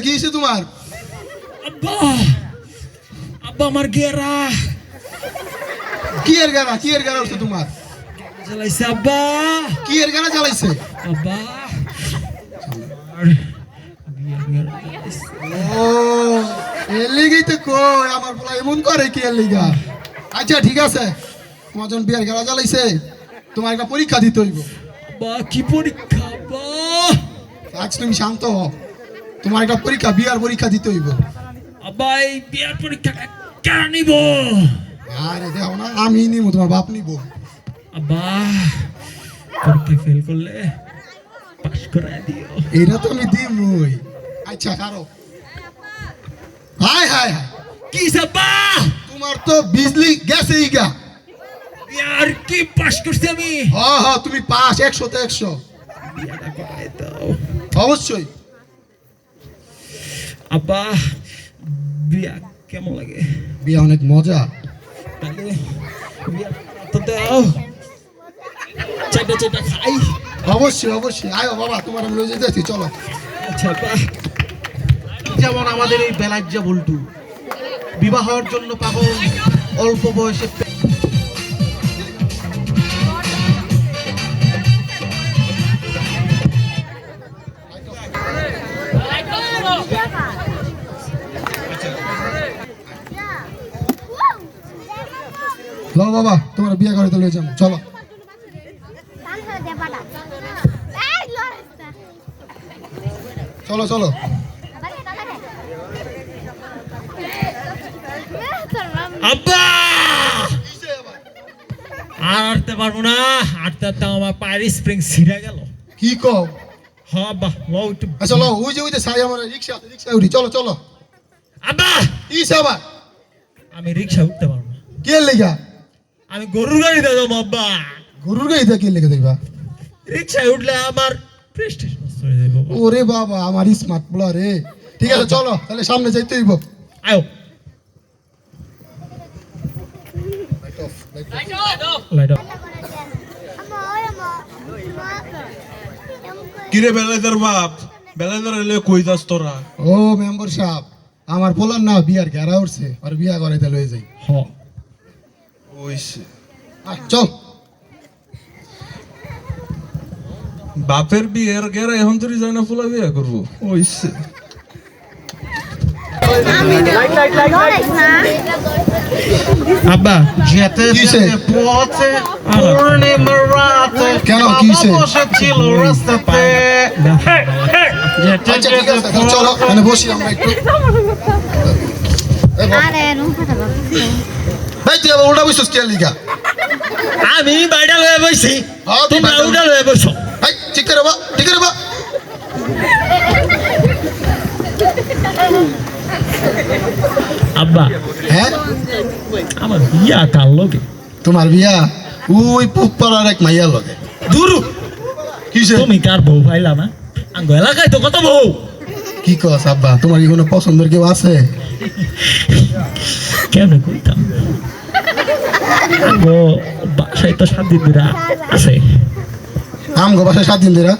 কি হইছে তোমার? আব্বা আব্বা আমার গেরা কি এর গানা হচ্ছে তোমার? জ্বালাইছে আব্বা। কি এর গানা জ্বালাইছে? আব্বা ও এর লিগেই তো কই আমার বলা এমন করে কি এর লিগা। আচ্ছা ঠিক আছে, তোমার যখন বিয়ের গানা জ্বালাইছে তোমার একটা পরীক্ষা দিতে হইব। আব্বা কি পরীক্ষা আব্বা? আজ তুমি শান্ত হও, তোমার একটা পরীক্ষা, বিয়ার পরীক্ষা দিতে হইব। আব্বা এই বিয়ার পরীক্ষা কেন নিব? আরে দেখো না, আমি নিব, তোমার বাপ নিব। আব্বা পরীক্ষা ফেল করলে পাস করায় দিও। এইটা তো আমি দিবই। আচ্ছা কারো হাই হাই হাই, কি আব্বা তোমার তো বিজলি গেছে ইগা। বিয়ার কি পাস করছি আমি? হ্যাঁ তুমি পাস 100তে 100 বিয়াটা করায় দাও অবশ্যই। আব্বা বিয়া কেমন লাগে? বিয়ে অনেক মজা। তাহলে বিয়া তো দাও, চাটা খাই। অবশ্যই আয়ো বাবা, তোমার আমি লয়ে যেতেছি, চলো। আচ্ছা আব্বা। যেমন আমাদের এই বেলাজ্জা বল্টু বিবাহের জন্য পাগল, অল্প বয়সে লো বাবা, তোমার বিয়ে করে তো লয়ে যাবো, চলো। চলো চলো। আব্বা আর হাঁটতে পারবো না, হাঁটতে হাঁটতে আমার পায়ের স্প্রিং ছিঁড়ে গেল। কি কও? হ্যাঁ আব্বা ও একটু। আচ্ছা লো, ওই যে সাই আমার রিক্সা উঠি, চলো চলো। আব্বা কি সাবা? আমি রিক্সা উঠতে পারবো না, কে লেগা? আমি গরুর গাড়িতে যাবো আব্বা। গরুর গাড়িতে কে লেগে দেখবা? রিক্সায় উঠলে আমার প্রেস্টিজ নষ্ট হয়ে যাবে বাবা। ওরে বাবা, আমার স্মার্ট বলা রে। ঠিক আছে চলো, তাহলে সামনে যাইতে হইব। আয়ো লাইট অফ। কিরে বেলাইদার বাপ, বেলাইদার এলে কই যাস তোরা? ও মেম্বার সাহেব, আমার পোলার না বিয়ার ঘেরা উঠছে, আর বিয়া করাইতে লয়ে যাই। হ ওইছে চল। বাপের বিয়ের গেরা এখন তুই যায় না, ফুলা বিয়ে করবো। ওইছে আব্বা যেতে কিসে? যেতে পথে পূর্ণিমার রাতে কেন, বাবা কিসে? বসেছিল রাস্তাতে। যেতে আচ্ছা ঠিক যেতে আছে, তাহলে চলো মানে বসি আমরা একটু। ভাই তুই আবার উল্টা বসছিস কে লিগা? আমি বাইরে লয়ে বইছি, হ্যাঁ, তুই তোমরা বাইরে- উঠা লয়ে বইছো। ভাই ঠিক করে বা, ঠিক করে বা। আব্বা হ্যাঁ আমার বিয়া কার লগে? তোমার বিয়া ওই পুপাড়ার এক মাইয়া লগে। দূরু কিসে? তুমি কার বউ পাইলা না? আঙ্গ এলাকায় তো কত বউ। কি কস আব্বা, তোমার কি কোনো পছন্দের কেউ আছে? কেমনে কইতাম, আঙ্গ বাসায় তো 7 দিন ধরে আছে। আমগো বাসায় 7 দিন ধরে